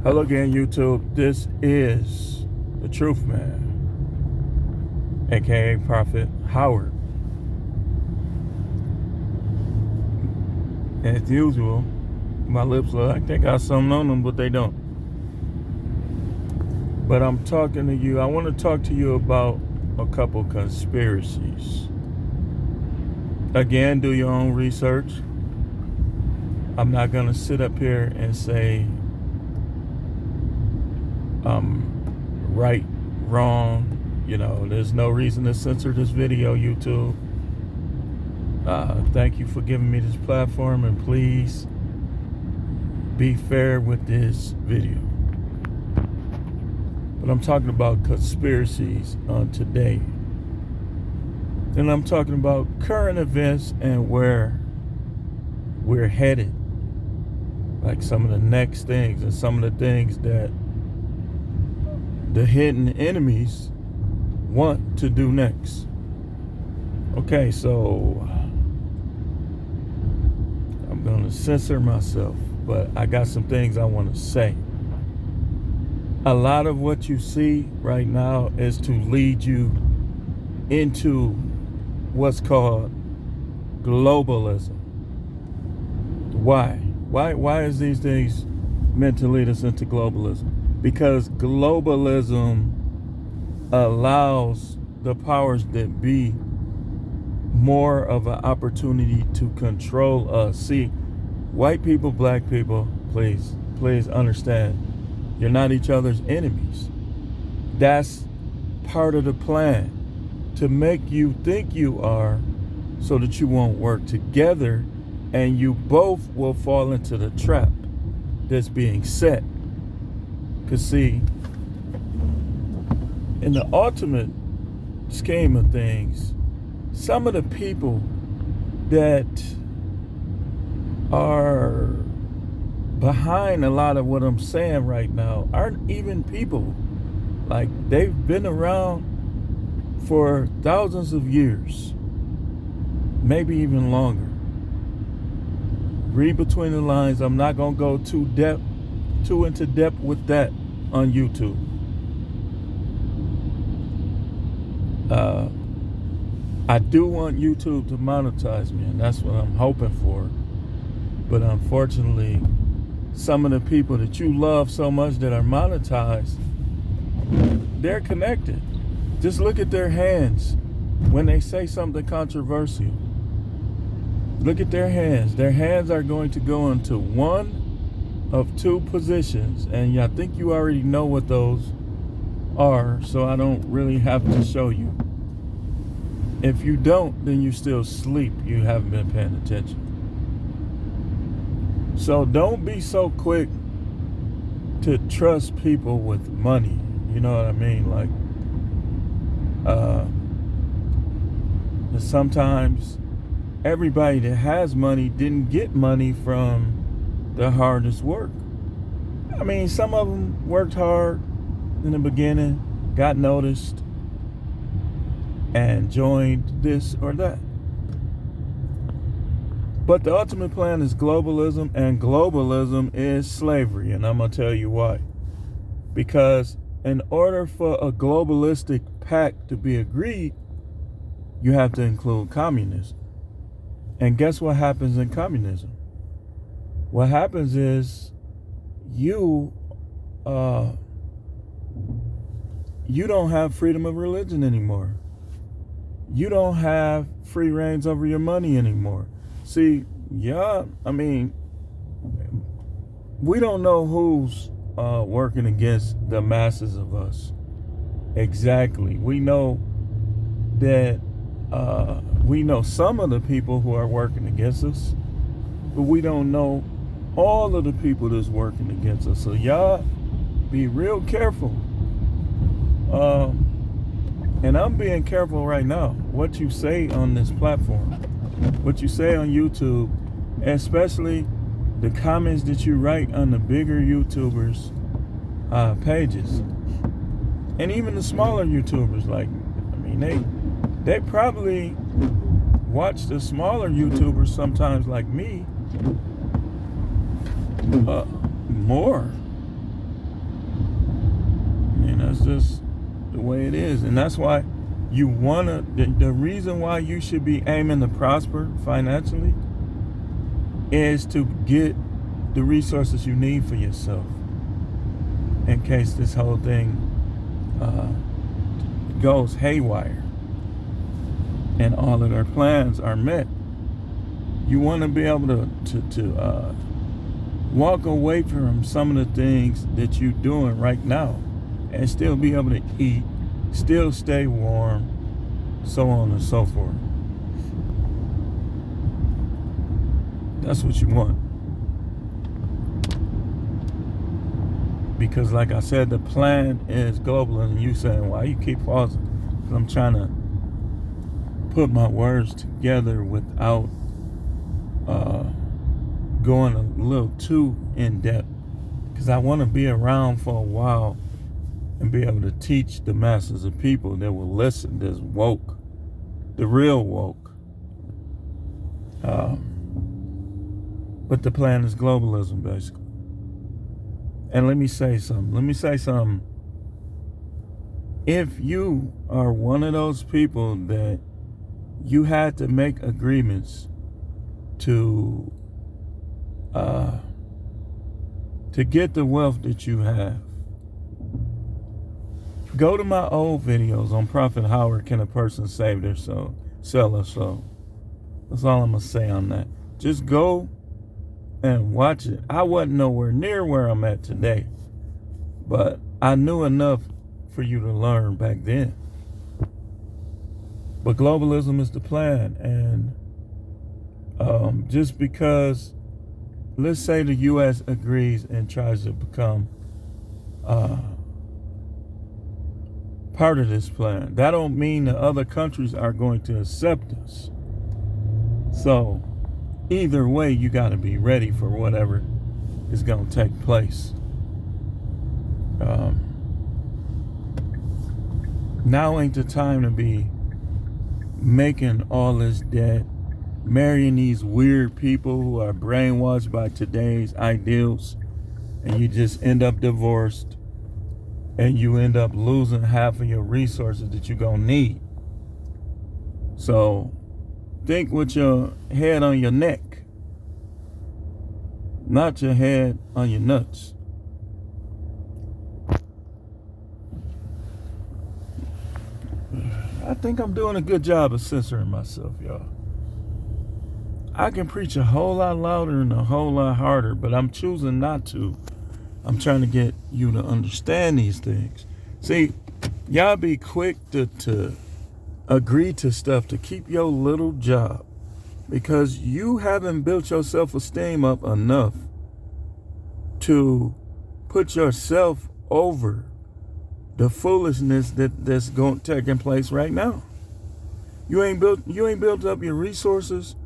Hello again, YouTube. This is the Truth Man, aka Prophet Howard. As usual, my lips look like they got something on them, but they don't. But I'm talking to you. I want to talk to you about a couple conspiracies. Again, do your own research. I'm not going to sit up here and say right, wrong. There's no reason to censor this video, YouTube. Thank you for giving me this platform, and please be fair with this video. But I'm talking about conspiracies on today. And I'm talking about current events and where we're headed. Like some of the next things and some of the things that the hidden enemies want to do next. Okay, so I'm going to censor myself, but I got some things I want to say. A lot of what you see right now is to lead you into what's called globalism. Why? Why is these things meant to lead us into globalism? Because globalism allows the powers that be more of an opportunity to control us. See, white people, black people, please understand, you're not each other's enemies. That's part of the plan, to make you think you are, so that you won't work together and you both will fall into the trap that's being set. Because see, in the ultimate scheme of things, some of the people that are behind a lot of what I'm saying right now aren't even people. Like, they've been around for thousands of years, maybe even longer. Read between the lines. I'm not going to go too into depth with that on YouTube. I do want YouTube to monetize me, and that's what I'm hoping for. But unfortunately, some of the people that you love so much that are monetized, they're connected. Just look at their hands when they say something controversial. Look at their hands. Their hands are going to go into one of two positions, and I think you already know what those are, so I don't really have to show you. If you don't, then you still sleep. You haven't been paying attention. So don't be so quick to trust people with money. You know what I mean? Like, sometimes everybody that has money didn't get money from the hardest work. I mean, some of them worked hard in the beginning, got noticed, and joined this or that. But the ultimate plan is globalism, and globalism is slavery, and I'm going to tell you why. Because in order for a globalistic pact to be agreed, you have to include communism. And guess what happens in communism? What happens is you don't have freedom of religion anymore. You don't have free reins over your money anymore. See, we don't know who's working against the masses of us. Exactly. We know that we know some of the people who are working against us, but we don't know all of the people that's working against us. So y'all be real careful. And I'm being careful right now. What you say on this platform, what you say on YouTube, especially the comments that you write on the bigger YouTubers' pages, and even the smaller YouTubers. They probably watch the smaller YouTubers sometimes, like me, more. That's just the way it is. And that's why the reason why you should be aiming to prosper financially is to get the resources you need for yourself in case this whole thing goes haywire and all of their plans are met. You want to be able to walk away from some of the things that you're doing right now and still be able to eat, still stay warm, so on and so forth. That's what you want. Because like I said, the plan is globalism. You saying, why you keep pausing? Because I'm trying to put my words together without going a little too in depth. Because I want to be around for a while and be able to teach the masses of people that will listen, that's woke, the real woke. But the plan is globalism, basically. And let me say something. If you are one of those people that you had to make agreements to get the wealth that you have, go to my old videos on Prophet Howard, Can a Person Save Their Soul? Sell their soul. That's all I'm going to say on that. Just go and watch it. I wasn't nowhere near where I'm at today, but I knew enough for you to learn back then. But globalism is the plan, and just because, let's say the U.S. agrees and tries to become part of this plan, that don't mean the other countries are going to accept us. So either way, you got to be ready for whatever is going to take place. Now ain't the time to be making all this debt, marrying these weird people who are brainwashed by today's ideals, and you just end up divorced, and you end up losing half of your resources that you're going to need. So think with your head on your neck, not your head on your nuts. I think I'm doing a good job of censoring myself, y'all. I can preach a whole lot louder and a whole lot harder, but I'm choosing not to. I'm trying to get you to understand these things. See, y'all be quick to agree to stuff to keep your little job because you haven't built your self-esteem up enough to put yourself over the foolishness that's taking place right now. You ain't built up your resources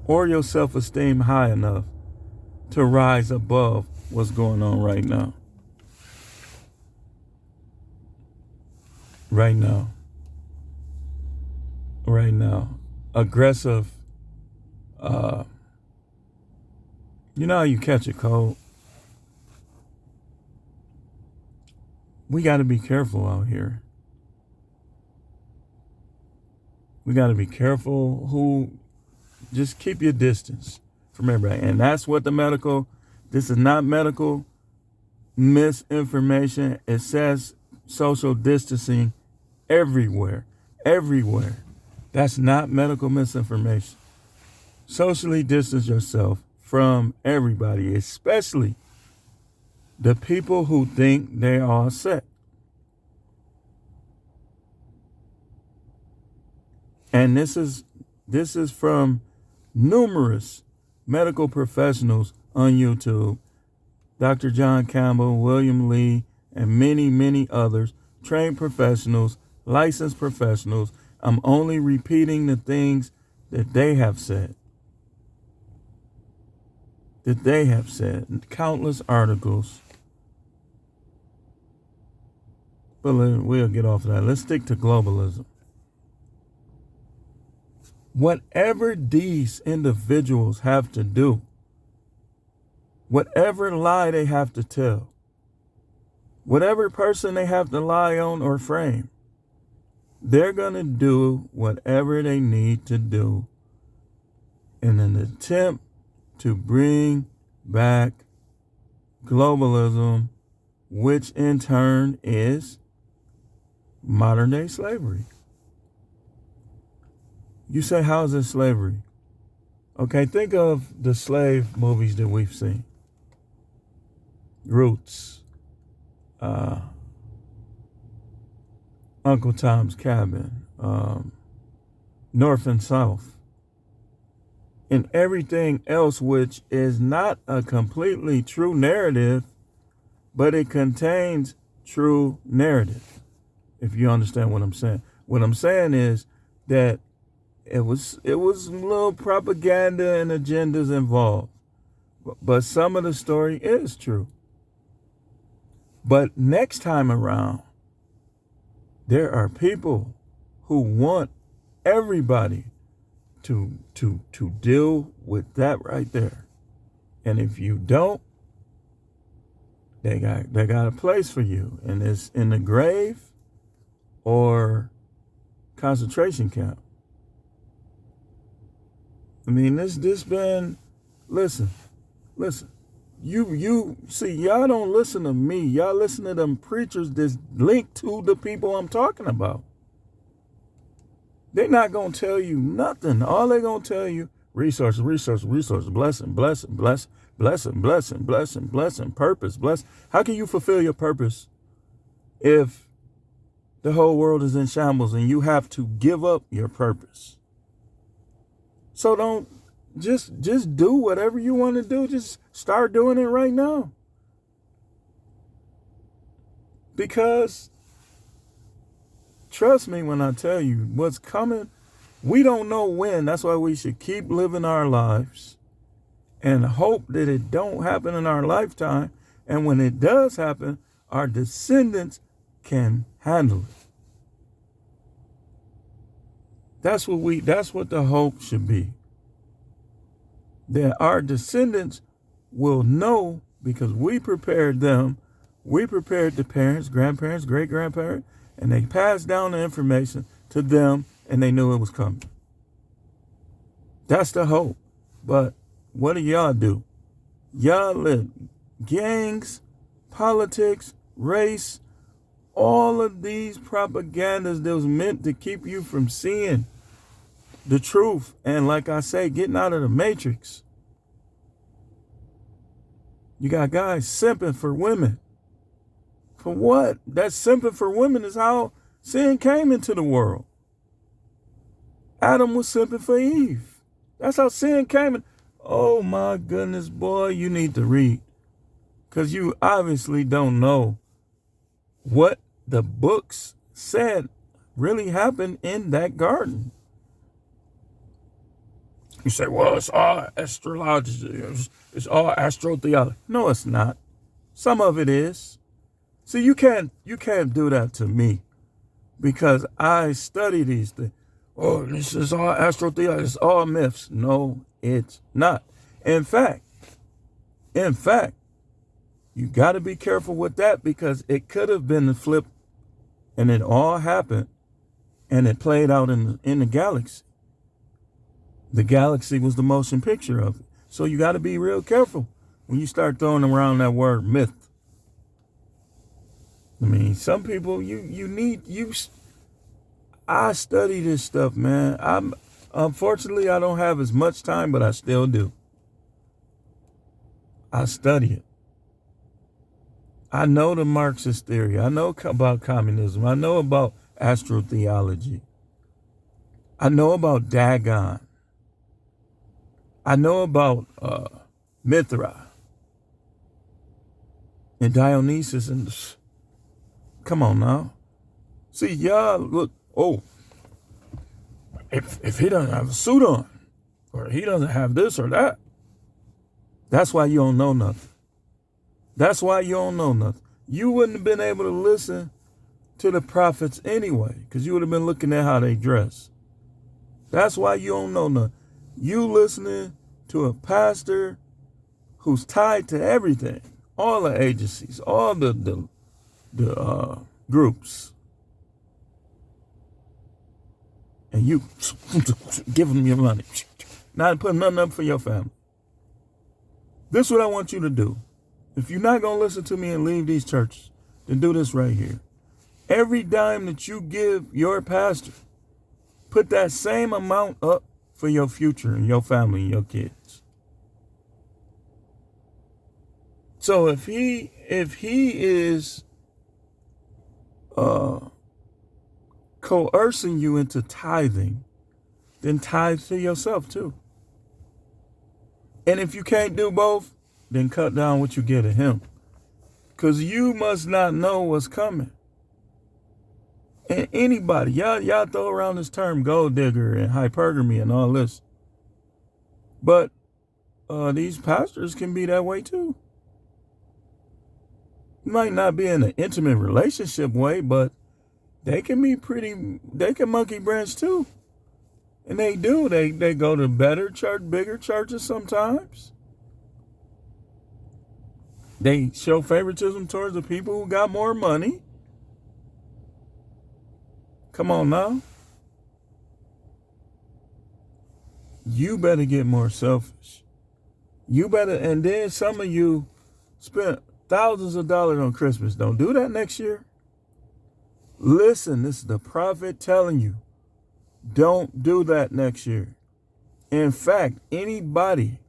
or your self-esteem high enough to rise above what's going on right now. Right now. Aggressive. You know how you catch a cold? We got to be careful out here. We got to be careful who, just keep your distance from everybody. And that's what this is not medical misinformation. It says social distancing everywhere. That's not medical misinformation. Socially distance yourself from everybody, especially the people who think they are set. And this is from numerous medical professionals on YouTube. Dr. John Campbell, William Lee, and many, many others, trained professionals, licensed professionals. I'm only repeating the things that they have said. Countless articles. But we'll get off of that. Let's stick to globalism. Whatever these individuals have to do, whatever lie they have to tell, Whatever person they have to lie on or frame, they're going to do whatever they need to do in an attempt to bring back globalism, which in turn is modern day slavery. You say, how is it slavery? Okay, think of the slave movies that we've seen. Roots, Uncle Tom's Cabin, North and South, and everything else, which is not a completely true narrative, but it contains true narrative, if you understand what I'm saying. What I'm saying is that it was a little propaganda and agendas involved, but some of the story is true. But next time around, there are people who want everybody to deal with that right there. And if you don't, they got a place for you, and it's in the grave or concentration camp. I mean, this been, listen. You see, y'all don't listen to me. Y'all listen to them preachers that's linked to the people I'm talking about. They're not going to tell you nothing. All they're going to tell you, resource, blessing, purpose, bless. How can you fulfill your purpose if the whole world is in shambles and you have to give up your purpose? So don't just do whatever you want to do. Just start doing it right now. Because trust me when I tell you what's coming, we don't know when. That's why we should keep living our lives and hope that it don't happen in our lifetime. And when it does happen, our descendants can handle it. That's what the hope should be. That our descendants will know, because we prepared them, we prepared the parents, grandparents, great-grandparents, and they passed down the information to them, and they knew it was coming. That's the hope. But what do y'all do? Y'all let gangs, politics, race, all of these propagandas that was meant to keep you from seeing the truth, and like I say, getting out of the matrix. You got guys simping for women. For what? That simping for women is how sin came into the world. Adam was simping for Eve. That's how sin came in. Oh my goodness, boy, you need to read. Because you obviously don't know what the books said really happened in that garden. You say, well, it's all astrology. It's all astrotheology. No, it's not. Some of it is. See, you can't do that to me, because I study these things. Oh, this is all astrotheology. It's all myths. No, it's not. In fact, you got to be careful with that, because it could have been the flip, and it all happened, and it played out in the galaxy. The galaxy was the motion picture of it. So you got to be real careful when you start throwing around that word myth. I mean, some people, I study this stuff, man. Unfortunately, I don't have as much time, but I still do. I study it. I know the Marxist theory. I know about communism. I know about astrotheology. I know about Dagon. I know about Mithra and Dionysus, and come on now. See, y'all look, oh, if he doesn't have a suit on, or he doesn't have this or that, that's why you don't know nothing. That's why you don't know nothing. You wouldn't have been able to listen to the prophets anyway, because you would have been looking at how they dress. That's why you don't know nothing. You listening to a pastor who's tied to everything, all the agencies, all the the groups, and you give them your money, not putting nothing up for your family. This is what I want you to do. If you're not going to listen to me and leave these churches, then do this right here. Every dime that you give your pastor, put that same amount up for your future and your family and your kids. So if he is coercing you into tithing, then tithe to yourself too. And if you can't do both, then cut down what you get of him. Because you must not know what's coming. And anybody, y'all throw around this term gold digger and hypergamy and all this. But these pastors can be that way too. Might not be in an intimate relationship way, but they can monkey branch too. And they do. They go to bigger churches sometimes. They show favoritism towards the people who got more money. Come on now. You better get more selfish. You better, and then some of you spent thousands of dollars on Christmas. Don't do that next year. Listen, this is the prophet telling you. Don't do that next year. In fact, anybody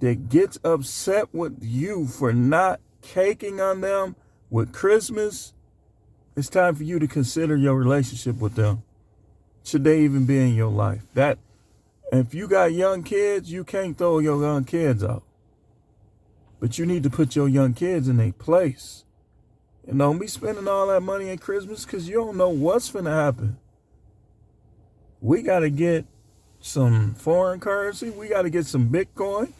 that gets upset with you for not caking on them with Christmas, it's time for you to consider your relationship with them. Should they even be in your life? That, if you got young kids, you can't throw your young kids out. But you need to put your young kids in their place. And don't be spending all that money at Christmas because you don't know what's finna happen. We got to get some foreign currency. We got to get some Bitcoin.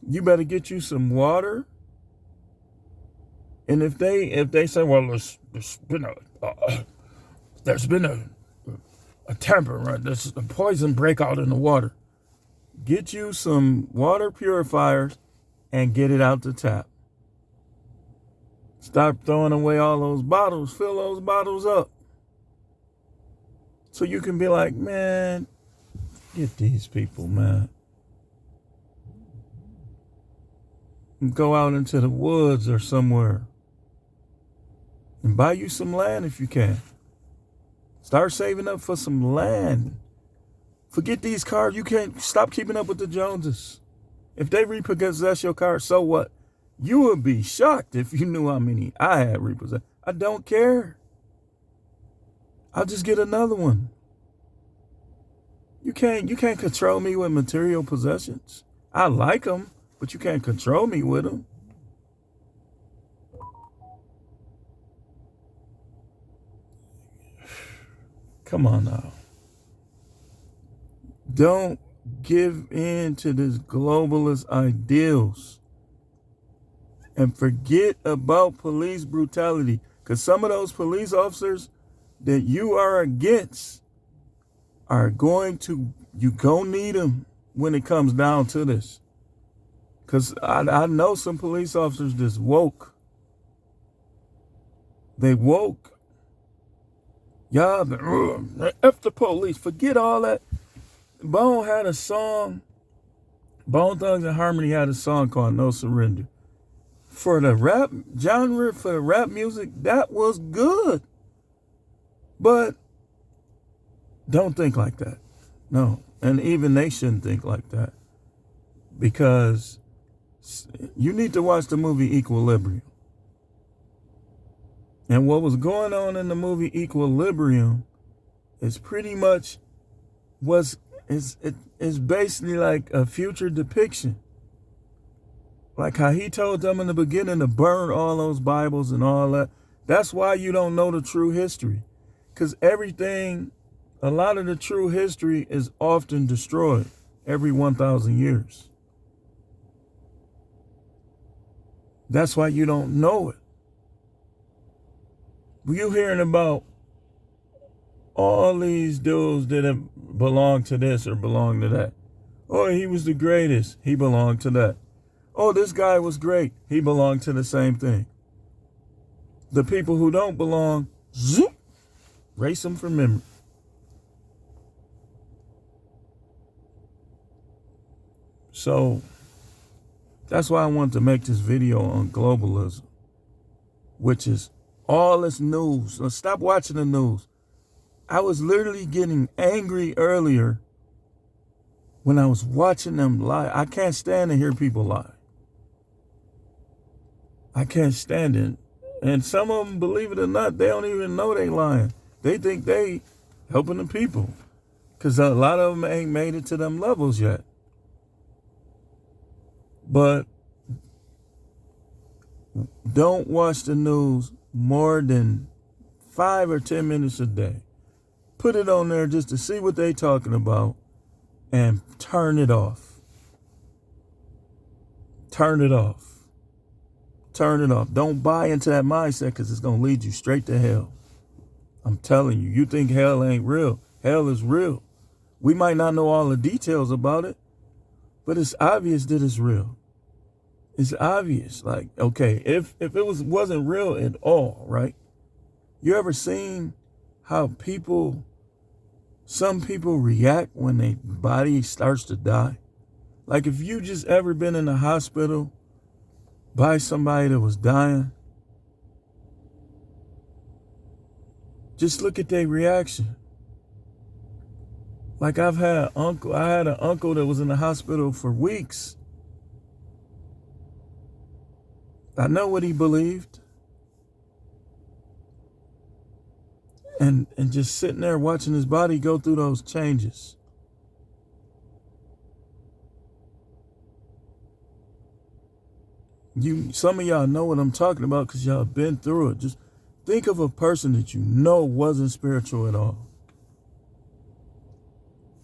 You better get you some water. And if they say, well, there's been a tamper, right? There's a poison breakout in the water. Get you some water purifiers and get it out the tap. Stop throwing away all those bottles. Fill those bottles up. So you can be like, man, get these people, man. Go out into the woods or somewhere and buy you some land if you can. Start saving up for some land. Forget these cars. You can't stop keeping up with the Joneses. If they repossess your car, so what? You would be shocked if you knew how many I had repossessed. I don't care. I'll just get another one. You can't control me with material possessions. I like them, but you can't control me with them. Come on now. Don't give in to this globalist ideals. And forget about police brutality. Because some of those police officers that you are against are you gonna need them when it comes down to this. Because I know some police officers just woke. They woke. Y'all, F the police. Forget all that. Bone had a song. Bone Thugs and Harmony had a song called No Surrender. For the rap genre, for the rap music, that was good. But don't think like that. No. And even they shouldn't think like that. Because you need to watch the movie Equilibrium. And what was going on in the movie Equilibrium is pretty much is basically like a future depiction. Like how he told them in the beginning to burn all those Bibles and all that. That's why you don't know the true history. Because a lot of the true history is often destroyed every 1,000 years. That's why you don't know it. You hearing about all these dudes that have belonged to this or belonged to that. Oh, he was the greatest. He belonged to that. Oh, this guy was great. He belonged to the same thing. The people who don't belong, zoop, erase them from memory. So that's why I wanted to make this video on globalism, which is all this news. So stop watching the news. I was literally getting angry earlier when I was watching them lie. I can't stand to hear people lie. I can't stand it. And some of them, believe it or not, they don't even know they lying. They think they helping the people, because a lot of them ain't made it to them levels yet. But don't watch the news more than 5 or 10 minutes a day. Put it on there just to see what they talking about and turn it off. Turn it off. Turn it off. Don't buy into that mindset, because it's going to lead you straight to hell. I'm telling you, you think hell ain't real. Hell is real. We might not know all the details about it, but it's obvious that it's real. It's obvious. Like, okay, if it wasn't real at all, right? You ever seen how some people react when their body starts to die? Like, if you just ever been in a hospital by somebody that was dying, just look at their reaction. Like, I had an uncle that was in the hospital for weeks. I know what he believed. And just sitting there watching his body go through those changes. Some of y'all know what I'm talking about, because y'all been through it. Just think of a person that you know wasn't spiritual at all,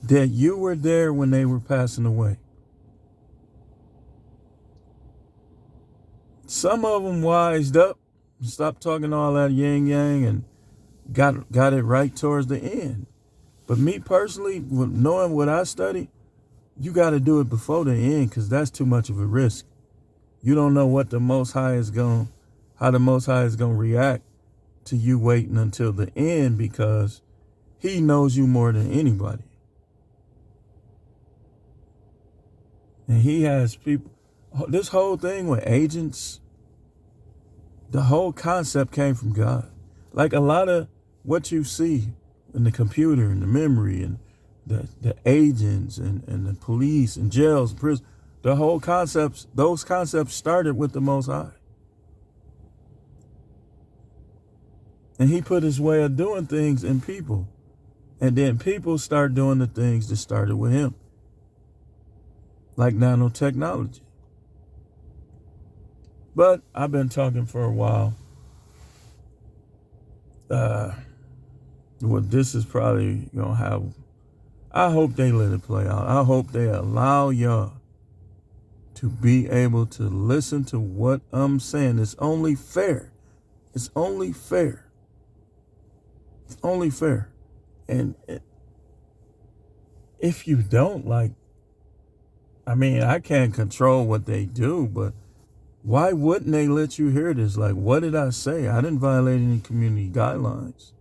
that you were there when they were passing away. Some of them wised up, stopped talking all that yin yang, and got it right towards the end. But me personally, knowing what I studied, you got to do it before the end, because that's too much of a risk. You don't know what how the Most High is going to react to you waiting until the end, because he knows you more than anybody. And he has people, this whole thing with agents, the whole concept came from God. Like, a lot of what you see in the computer and the memory and the agents and the police and jails and prisons, those concepts started with the Most High. And he put his way of doing things in people. And then people start doing the things that started with him, like nanotechnology. But I've been talking for a while. Well, this is probably going to have, I hope they let it play out. I hope they allow y'all to be able to listen to what I'm saying. It's only fair. It's only fair. It's only fair. And if you don't, like, I mean, I can't control what they do, but why wouldn't they let you hear this? Like, what did I say? I didn't violate any community guidelines.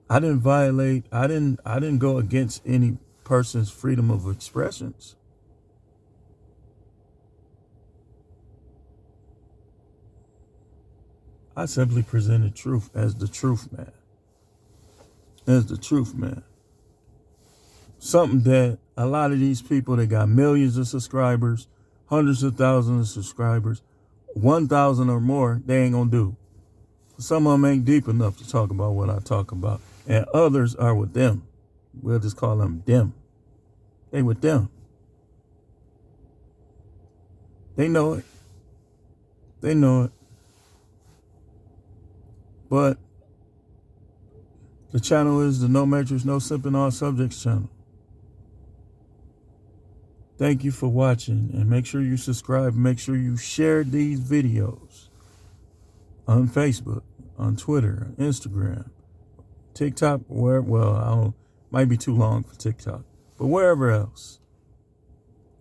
I didn't go against any person's freedom of expressions. I simply presented truth as the truth man. As the truth man. Something that a lot of these people that got millions of subscribers, hundreds of thousands of subscribers, 1,000 or more, they ain't gonna do. Some of them ain't deep enough to talk about what I talk about. And others are with them. We'll just call them them. They with them. They know it. They know it. But the channel is the No Matrix, No Simping All Subjects channel. Thank you for watching, and make sure you subscribe. Make sure you share these videos on Facebook, on Twitter, Instagram, TikTok, might be too long for TikTok, but wherever else.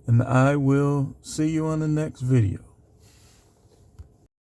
And I will see you on the next video.